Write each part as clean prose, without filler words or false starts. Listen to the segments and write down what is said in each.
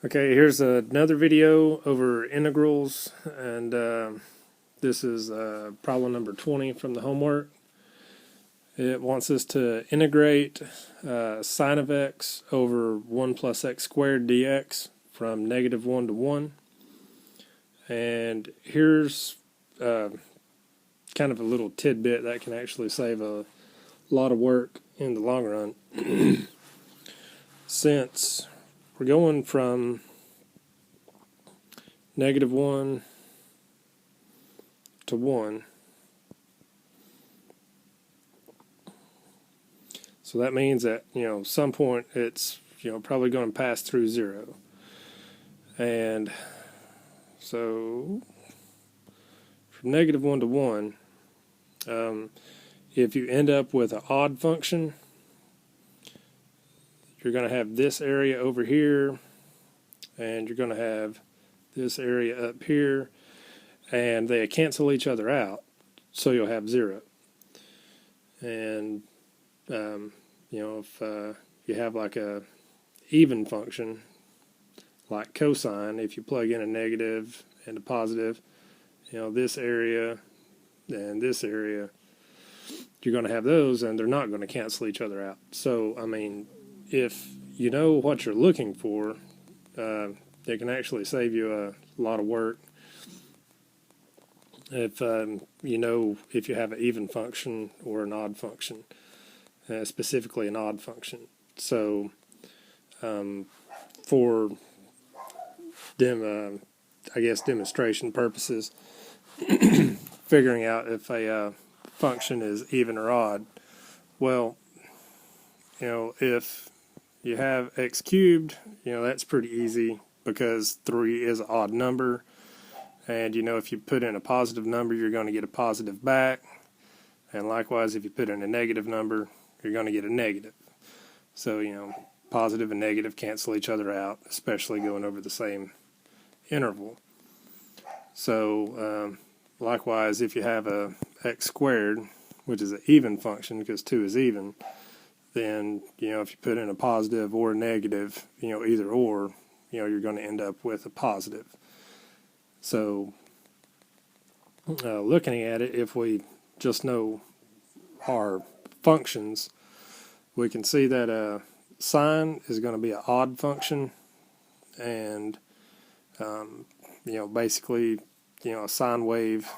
Okay, here's another video over integrals, and this is problem number 20 from the homework. It wants us to integrate sine of x over 1 plus x squared dx from -1 to 1. And here's kind of a little tidbit that can actually save a lot of work in the long run. Since we're going from -1 to 1, so that means that, some point it's, probably going to pass through 0. And so from -1 to 1, if you end up with an odd function, you're going to have this area over here, and you're going to have this area up here, and they cancel each other out, so you'll have 0. And if you have like a even function like cosine, if you plug in a negative and a positive, this area and this area, you're going to have those, and they're not going to cancel each other out. So, I mean, if you know what you're looking for, it can actually save you a lot of work. If if you have an even function or an odd function, specifically an odd function. So, for demonstration purposes, figuring out if a function is even or odd, well, if you have x cubed, that's pretty easy because 3 is an odd number. And, if you put in a positive number, you're going to get a positive back. And likewise, if you put in a negative number, you're going to get a negative. So, positive and negative cancel each other out, especially going over the same interval. So, likewise, if you have a x squared, which is an even function because 2 is even, then, if you put in a positive or a negative, either or, you're going to end up with a positive. So, looking at it, if we just know our functions, we can see that sine is going to be an odd function, and basically, a sine wave,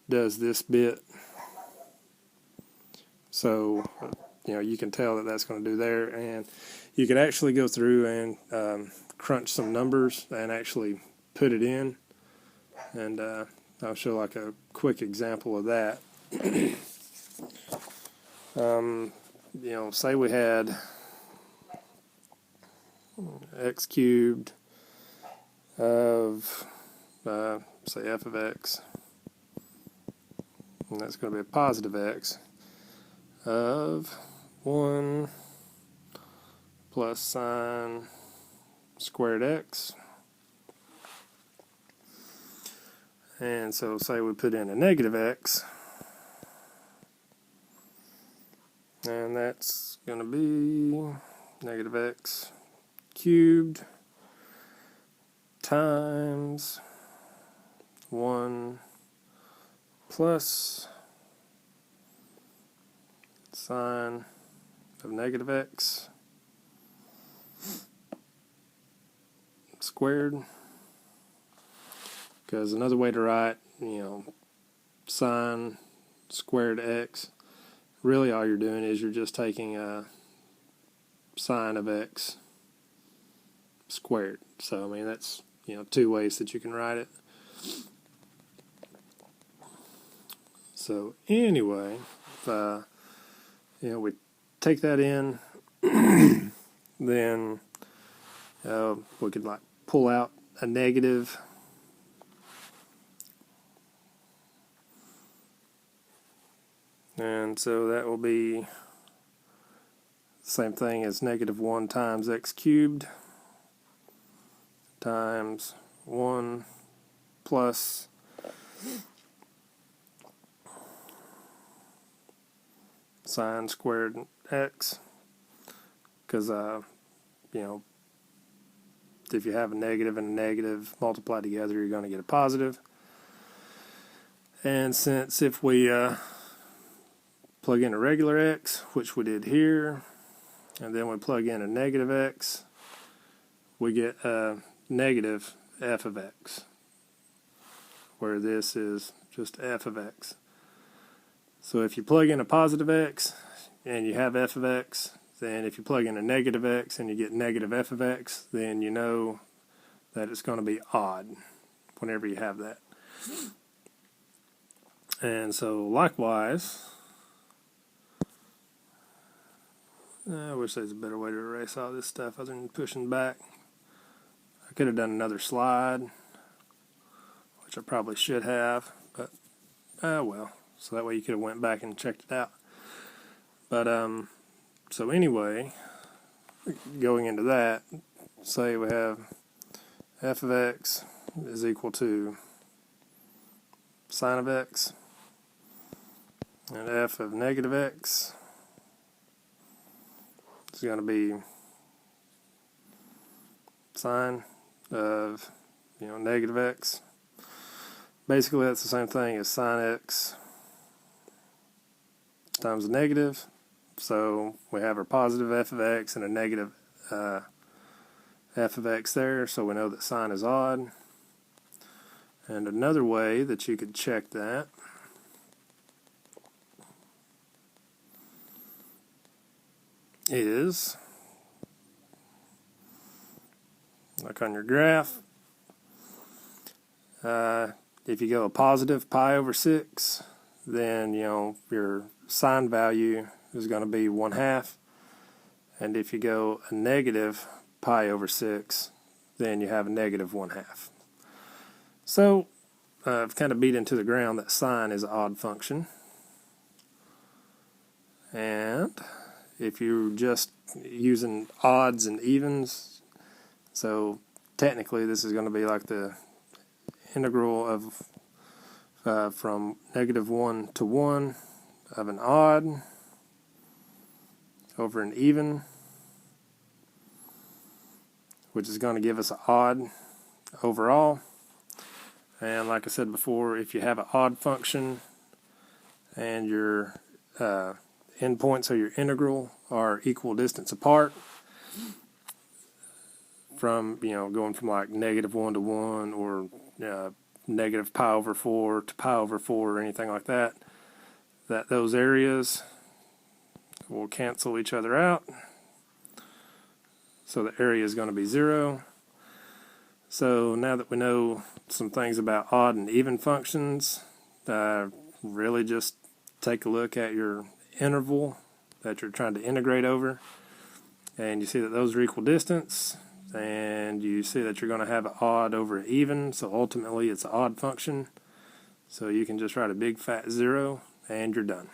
does this bit. So, you can tell that that's going to do there, and you could actually go through and crunch some numbers and actually put it in, and I'll show like a quick example of that. Say we had x cubed of, say, f of x, and that's going to be a positive x, of 1 plus sine squared x. And so say we put in a negative x, and that's going to be negative x cubed times 1 plus sine of negative x squared. Because another way to write, sine squared x, really all you're doing is you're just taking a sine of x squared. So, I mean, that's, two ways that you can write it. So, anyway, if, we take that in, then we could, like, pull out a negative. And so that will be the same thing as -1 times x cubed times 1 plus sine squared x, because if you have a negative and a negative multiplied together, you're going to get a positive. And since if we plug in a regular x, which we did here, and then we plug in a negative x, we get a negative f of x, where this is just f of x. So if you plug in a positive x and you have f of x, then if you plug in a negative x and you get negative f of x, then you know that it's going to be odd whenever you have that. And so likewise, I wish there's a better way to erase all this stuff other than pushing back. I could have done another slide, which I probably should have, but well. So that way you could have went back and checked it out. But so anyway, going into that, say we have f of x is equal to sine of x, and f of negative x is going to be sine of negative x. Basically that's the same thing as sine x times a negative. So we have our positive f of x and a negative f of x there, so we know that sine is odd. And another way that you could check that is, like on your graph, if you go a positive pi over 6, then your sine value is going to be 1/2, and if you go a negative pi over 6, then you have a negative 1/2. So I've kind of beat into the ground that sine is an odd function, and if you're just using odds and evens, so technically this is going to be like the integral of from -1 to 1 of an odd over an even, which is going to give us an odd overall. And like I said before, if you have an odd function and your endpoints of your integral are equal distance apart, from going from like -1 to 1 or negative pi over 4 to pi over 4 or anything like that, that those areas will cancel each other out. So the area is going to be 0. So now that we know some things about odd and even functions, really just take a look at your interval that you're trying to integrate over, and you see that those are equal distance, and you see that you're going to have an odd over an even, so ultimately it's an odd function. So you can just write a big fat 0 and you're done.